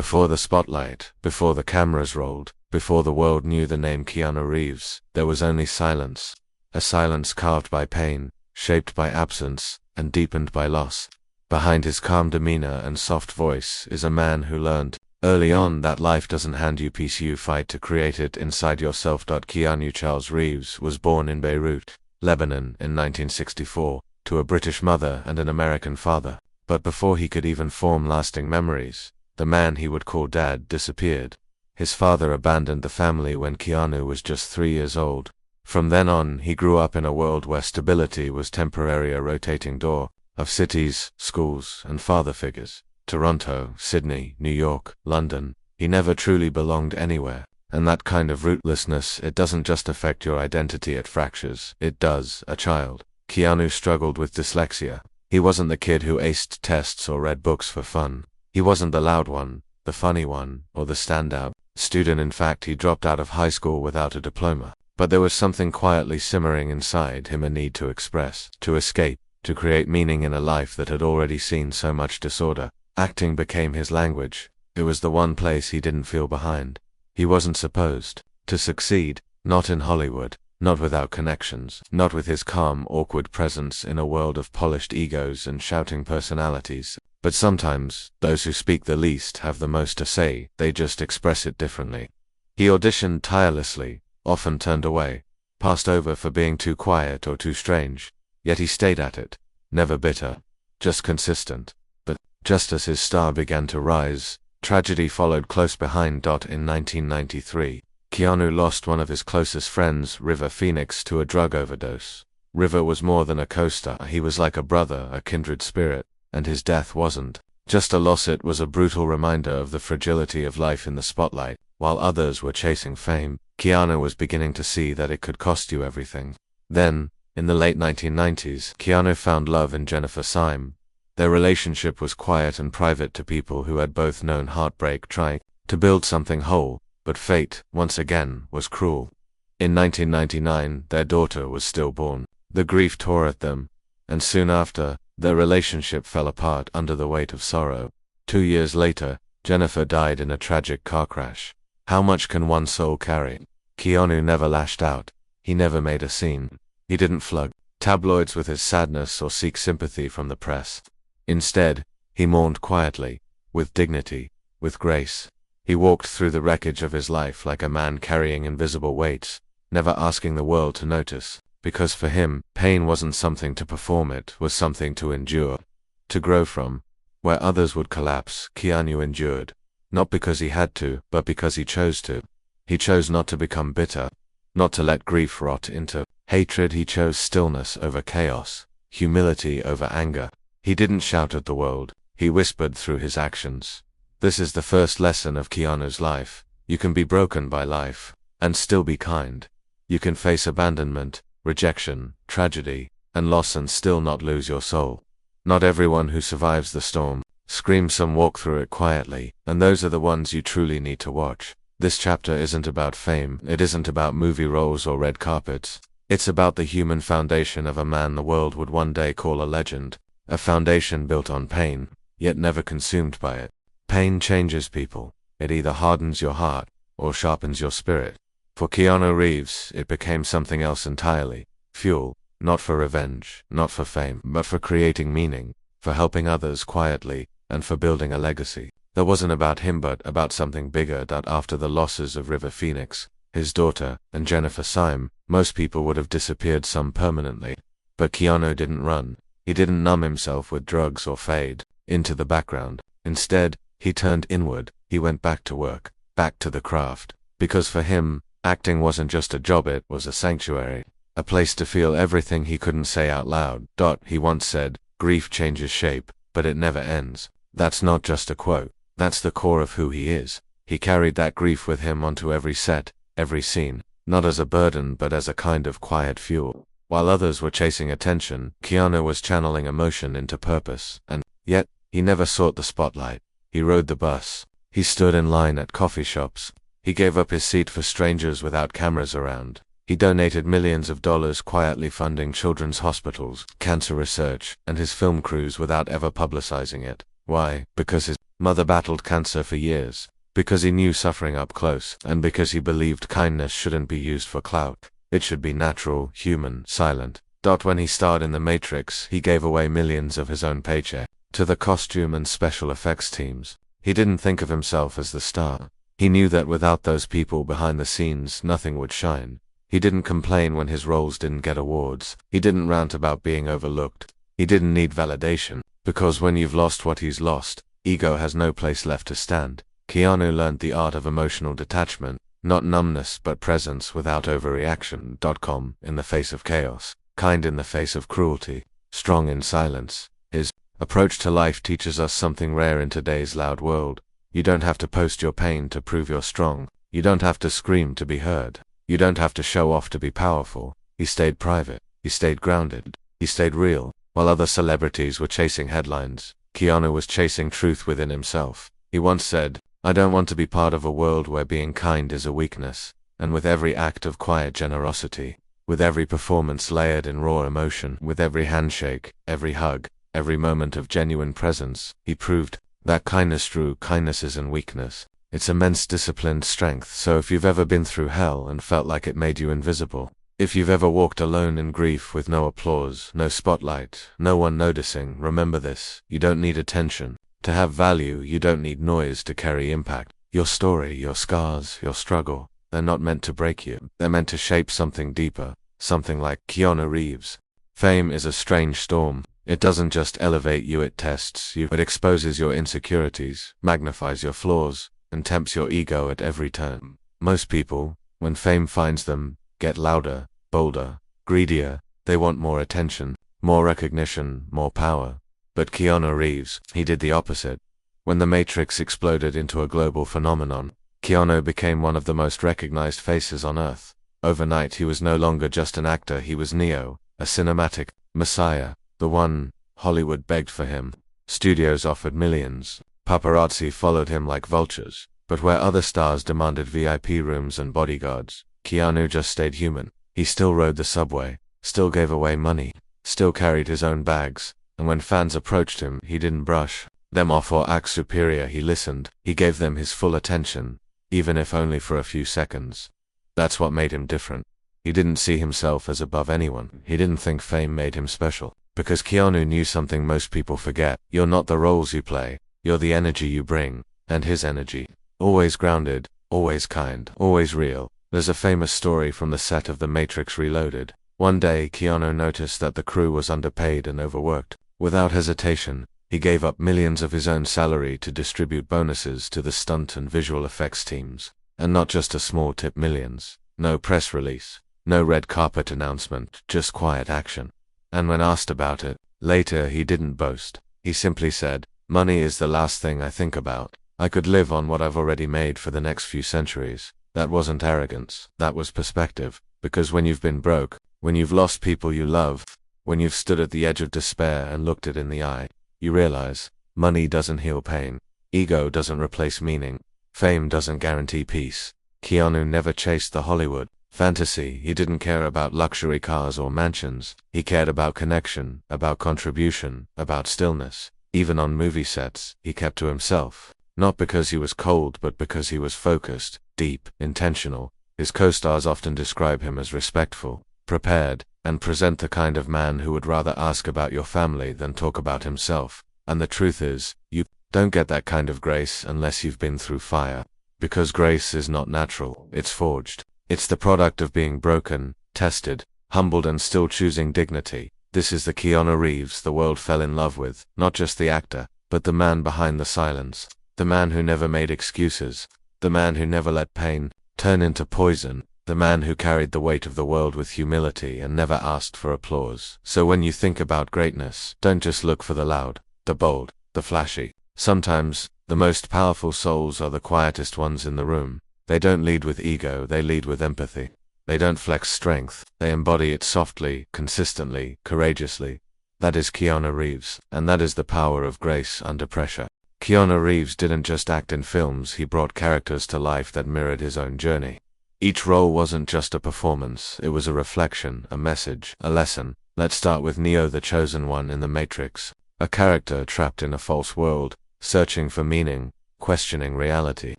Before the spotlight, before the cameras rolled, before the world knew the name Keanu Reeves, there was only silence. A silence carved by pain, shaped by absence, and deepened by loss. Behind his calm demeanor and soft voice is a man who learned early on that life doesn't hand you peace, you fight to create it inside yourself. Keanu Charles Reeves was born in Beirut, Lebanon in 1964, to a British mother and an American father. But before he could even form lasting memories, the man he would call Dad disappeared. His father abandoned the family when Keanu was just 3 years old. From then on, he grew up in a world where stability was temporary, a rotating door of cities, schools, and father figures. Toronto, Sydney, New York, London. He never truly belonged anywhere. And that kind of rootlessness, it doesn't just affect your identity, it fractures. It does a child. Keanu struggled with dyslexia. He wasn't the kid who aced tests or read books for fun. He wasn't the loud one, the funny one, or the standout student. In fact, he dropped out of high school without a diploma. But there was something quietly simmering inside him, a need to express, to escape, to create meaning in a life that had already seen so much disorder. Acting became his language. It was the one place he didn't feel behind. He wasn't supposed to succeed, not in Hollywood, not without connections, not with his calm, awkward presence in a world of polished egos and shouting personalities. But sometimes, those who speak the least have the most to say, they just express it differently. He auditioned tirelessly, often turned away, passed over for being too quiet or too strange. Yet he stayed at it, never bitter, just consistent. But just as his star began to rise, tragedy followed close behind. In 1993, Keanu lost one of his closest friends, River Phoenix, to a drug overdose. River was more than a co-star. He was like a brother, a kindred spirit, and his death wasn't just a loss, it was a brutal reminder of the fragility of life in the spotlight. While others were chasing fame, Keanu was beginning to see that it could cost you everything. Then, in the late 1990s, Keanu found love in Jennifer Syme. Their relationship was quiet and private to people who had both known heartbreak, trying to build something whole. But fate, once again, was cruel. In 1999, their daughter was stillborn. The grief tore at them, and soon after, their relationship fell apart under the weight of sorrow. 2 years later, Jennifer died in a tragic car crash. How much can one soul carry? Keanu never lashed out. He never made a scene. He didn't flood tabloids with his sadness or seek sympathy from the press. Instead, he mourned quietly, with dignity, with grace. He walked through the wreckage of his life like a man carrying invisible weights, never asking the world to notice, because for him, pain wasn't something to perform, it was something to endure, to grow from. Where others would collapse, Keanu endured, not because he had to, but because he chose to. He chose not to become bitter, not to let grief rot into hatred. He chose stillness over chaos, humility over anger. He didn't shout at the world, he whispered through his actions. This is the first lesson of Keanu's life. You can be broken by life, and still be kind. You can face abandonment, rejection, tragedy, and loss and still not lose your soul. Not everyone who survives the storm screams, some walk through it quietly, and those are the ones you truly need to watch. This chapter isn't about fame, it isn't about movie roles or red carpets. It's about the human foundation of a man the world would one day call a legend. A foundation built on pain, yet never consumed by it. Pain changes people. It either hardens your heart, or sharpens your spirit. For Keanu Reeves, it became something else entirely. Fuel, not for revenge, not for fame, but for creating meaning, for helping others quietly, and for building a legacy. That wasn't about him but about something bigger. That after the losses of River Phoenix, his daughter, and Jennifer Syme, most people would have disappeared, some permanently. But Keanu didn't run. He didn't numb himself with drugs or fade into the background. Instead, he turned inward. He went back to work, back to the craft. Because for him, acting wasn't just a job, it was a sanctuary. A place to feel everything he couldn't say out loud. He once said, "Grief changes shape, but it never ends." That's not just a quote. That's the core of who he is. He carried that grief with him onto every set, every scene, not as a burden but as a kind of quiet fuel. While others were chasing attention, Keanu was channeling emotion into purpose, and yet, he never sought the spotlight. He rode the bus. He stood in line at coffee shops. He gave up his seat for strangers without cameras around. He donated millions of dollars, quietly funding children's hospitals, cancer research, and his film crews without ever publicizing it. Why? Because his Mother battled cancer for years, because he knew suffering up close, and because he believed kindness shouldn't be used for clout. It should be natural, human, silent. When he starred in The Matrix, he gave away millions of his own paycheck to the costume and special effects teams. He didn't think of himself as the star. He knew that without those people behind the scenes, nothing would shine. He didn't complain when his roles didn't get awards. He didn't rant about being overlooked. He didn't need validation, because when you've lost what he's lost, ego has no place left to stand. Keanu learned the art of emotional detachment, not numbness but presence without overreaction. Calm in the face of chaos, kind in the face of cruelty, strong in silence. His approach to life teaches us something rare in today's loud world. You don't have to post your pain to prove you're strong. You don't have to scream to be heard. You don't have to show off to be powerful. He stayed private. He stayed grounded. He stayed real. While other celebrities were chasing headlines, Keanu was chasing truth within himself. He once said, "I don't want to be part of a world where being kind is a weakness." And with every act of quiet generosity, with every performance layered in raw emotion, with every handshake, every hug, every moment of genuine presence, he proved that true kindness isn't weakness. It's immense disciplined strength. So if you've ever been through hell and felt like it made you invisible, if you've ever walked alone in grief with no applause, no spotlight, no one noticing, remember this: you don't need attention to have value. You don't need noise to carry impact. Your story, your scars, your struggle, they're not meant to break you. They're meant to shape something deeper, something like Keanu Reeves. Fame is a strange storm. It doesn't just elevate you, it tests you. It exposes your insecurities, magnifies your flaws, and tempts your ego at every turn. Most people, when fame finds them, get louder, bolder, greedier. They want more attention, more recognition, more power. But Keanu Reeves, he did the opposite. When The Matrix exploded into a global phenomenon, Keanu became one of the most recognized faces on Earth. Overnight he was no longer just an actor, he was Neo, a cinematic messiah, the one Hollywood begged for him. Studios offered millions. Paparazzi followed him like vultures. But where other stars demanded VIP rooms and bodyguards, Keanu just stayed human. He still rode the subway, still gave away money, still carried his own bags, and when fans approached him, he didn't brush them off or act superior. He listened. He gave them his full attention, even if only for a few seconds. That's what made him different. He didn't see himself as above anyone. He didn't think fame made him special. Because Keanu knew something most people forget: you're not the roles you play, you're the energy you bring. And his energy, always grounded, always kind, always real. There's a famous story from the set of The Matrix Reloaded. One day, Keanu noticed that the crew was underpaid and overworked. Without hesitation, he gave up millions of his own salary to distribute bonuses to the stunt and visual effects teams. And not just a small tip, millions. No press release, no red carpet announcement, just quiet action. And when asked about it, later he didn't boast. He simply said, "Money is the last thing I think about. I could live on what I've already made for the next few centuries." That wasn't arrogance, that was perspective. Because when you've been broke, when you've lost people you love, when you've stood at the edge of despair and looked it in the eye, you realize, money doesn't heal pain. Ego doesn't replace meaning. Fame doesn't guarantee peace. Keanu never chased the Hollywood fantasy. He didn't care about luxury cars or mansions. He cared about connection, about contribution, about stillness. Even on movie sets, he kept to himself. Not because he was cold, but because he was focused, deep, intentional. His co-stars often describe him as respectful, prepared, and present the kind of man who would rather ask about your family than talk about himself. And the truth is, you don't get that kind of grace unless you've been through fire. Because grace is not natural, it's forged. It's the product of being broken, tested, humbled, and still choosing dignity. This is the Keanu Reeves the world fell in love with, not just the actor, but the man behind the silence. The man who never made excuses. The man who never let pain turn into poison. The man who carried the weight of the world with humility and never asked for applause. So when you think about greatness, don't just look for the loud, the bold, the flashy. Sometimes, the most powerful souls are the quietest ones in the room. They don't lead with ego, they lead with empathy. They don't flex strength, they embody it softly, consistently, courageously. That is Keanu Reeves, and that is the power of grace under pressure. Keanu Reeves didn't just act in films, he brought characters to life that mirrored his own journey. Each role wasn't just a performance, it was a reflection, a message, a lesson. Let's start with Neo, the chosen one in The Matrix. A character trapped in a false world, searching for meaning, questioning reality,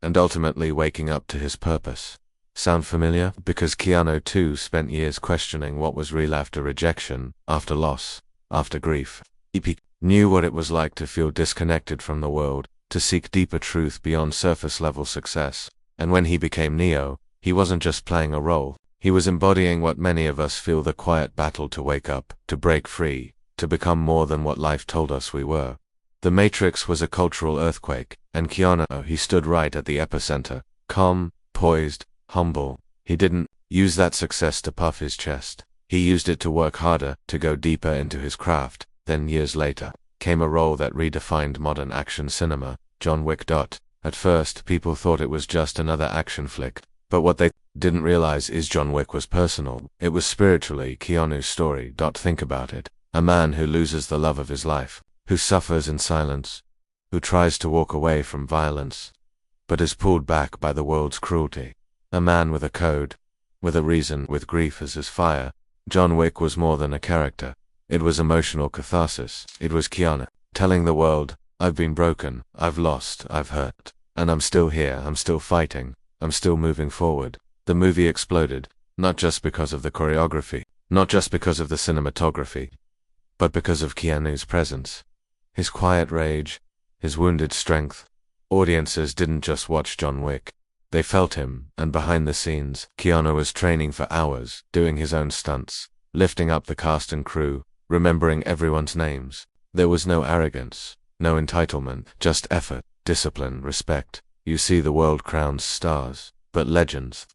and ultimately waking up to his purpose. Sound familiar? Because Keanu too spent years questioning what was real after rejection, after loss, after grief. He knew what it was like to feel disconnected from the world, to seek deeper truth beyond surface-level success. And when he became Neo, he wasn't just playing a role. He was embodying what many of us feel: the quiet battle to wake up, to break free, to become more than what life told us we were. The Matrix was a cultural earthquake, and Keanu, he stood right at the epicenter, calm, poised, humble. He didn't use that success to puff his chest. He used it to work harder, to go deeper into his craft. Then years later, came a role that redefined modern action cinema, John Wick. At first, people thought it was just another action flick, but what they didn't realize is John Wick was personal. It was spiritually Keanu's story. Think about it. A man who loses the love of his life, who suffers in silence, who tries to walk away from violence, but is pulled back by the world's cruelty. A man with a code, with a reason, with grief as his fire. John Wick was more than a character. It was emotional catharsis. It was Keanu telling the world, I've been broken, I've lost, I've hurt, and I'm still here, I'm still fighting, I'm still moving forward. The movie exploded, not just because of the choreography, not just because of the cinematography, but because of Keanu's presence. His quiet rage, his wounded strength. Audiences didn't just watch John Wick. They felt him, and behind the scenes, Keanu was training for hours, doing his own stunts, lifting up the cast and crew, remembering everyone's names. There was no arrogance, no entitlement, just effort, discipline, respect. You see, the world crowns stars, but legends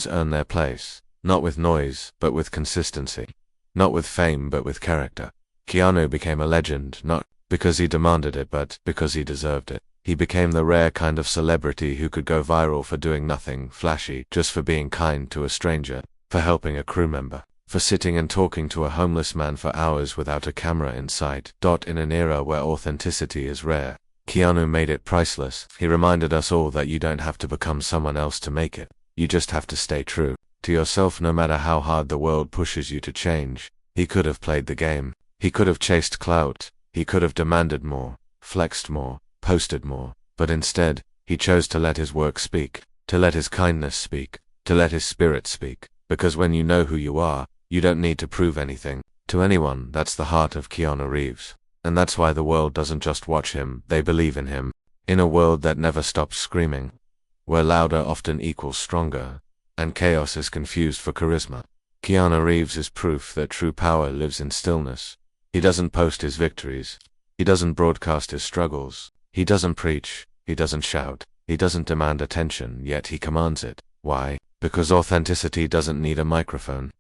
earn their place, not with noise, but with consistency, not with fame, but with character. Keanu became a legend, not because he demanded it, but because he deserved it. He became the rare kind of celebrity who could go viral for doing nothing flashy, just for being kind to a stranger, for helping a crew member, for sitting and talking to a homeless man for hours without a camera in sight. In an era where authenticity is rare, Keanu made it priceless. He reminded us all that you don't have to become someone else to make it. You just have to stay true to yourself, no matter how hard the world pushes you to change. He could have played the game. He could have chased clout. He could have demanded more, flexed more, posted more, but instead, he chose to let his work speak, to let his kindness speak, to let his spirit speak. Because when you know who you are, you don't need to prove anything to anyone. That's the heart of Keanu Reeves. And that's why the world doesn't just watch him, they believe in him. In a world that never stops screaming, where louder often equals stronger, and chaos is confused for charisma, Keanu Reeves is proof that true power lives in stillness. He doesn't post his victories. He doesn't broadcast his struggles. He doesn't preach, he doesn't shout, he doesn't demand attention, yet he commands it. Why? Because authenticity doesn't need a microphone.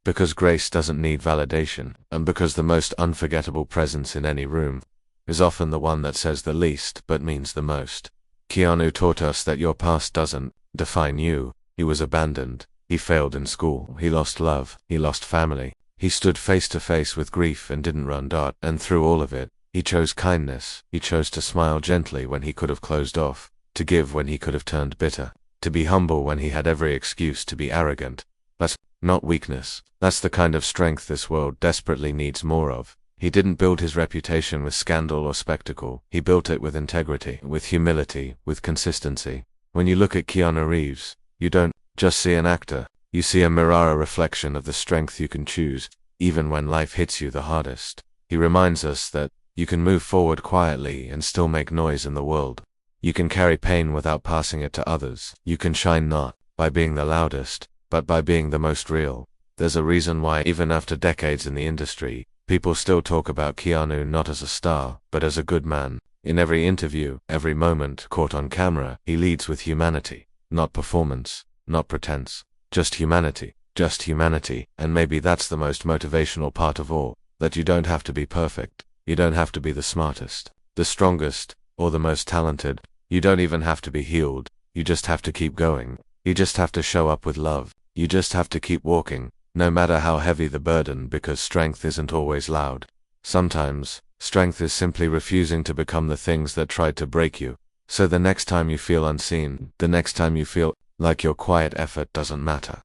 Because grace doesn't need validation. And because the most unforgettable presence in any room is often the one that says the least but means the most. Keanu taught us that your past doesn't define you. He was abandoned. He failed in school. He lost love. He lost family. He stood face to face with grief and didn't run. And through all of it, he chose kindness. He chose to smile gently when he could have closed off, to give when he could have turned bitter, to be humble when he had every excuse to be arrogant. That's not weakness. That's the kind of strength this world desperately needs more of. He didn't build his reputation with scandal or spectacle. He built it with integrity, with humility, with consistency. When you look at Keanu Reeves, you don't just see an actor. You see a mirror, a reflection of the strength you can choose, even when life hits you the hardest. He reminds us that you can move forward quietly and still make noise in the world. You can carry pain without passing it to others. You can shine not by being the loudest, but by being the most real. There's a reason why, even after decades in the industry, people still talk about Keanu not as a star, but as a good man. In every interview, every moment caught on camera, he leads with humanity. Not performance, not pretense. Just humanity. Just humanity. And maybe that's the most motivational part of all. That you don't have to be perfect. You don't have to be the smartest, the strongest, or the most talented. You don't even have to be healed. You just have to keep going. You just have to show up with love. You just have to keep walking, no matter how heavy the burden, because strength isn't always loud. Sometimes, strength is simply refusing to become the things that tried to break you. So the next time you feel unseen, the next time you feel like your quiet effort doesn't matter,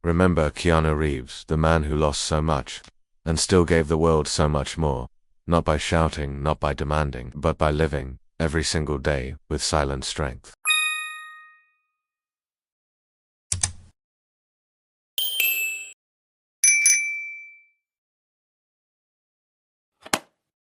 remember Keanu Reeves, the man who lost so much, and still gave the world so much more. Not by shouting, not by demanding, but by living. every single day, with silent strength.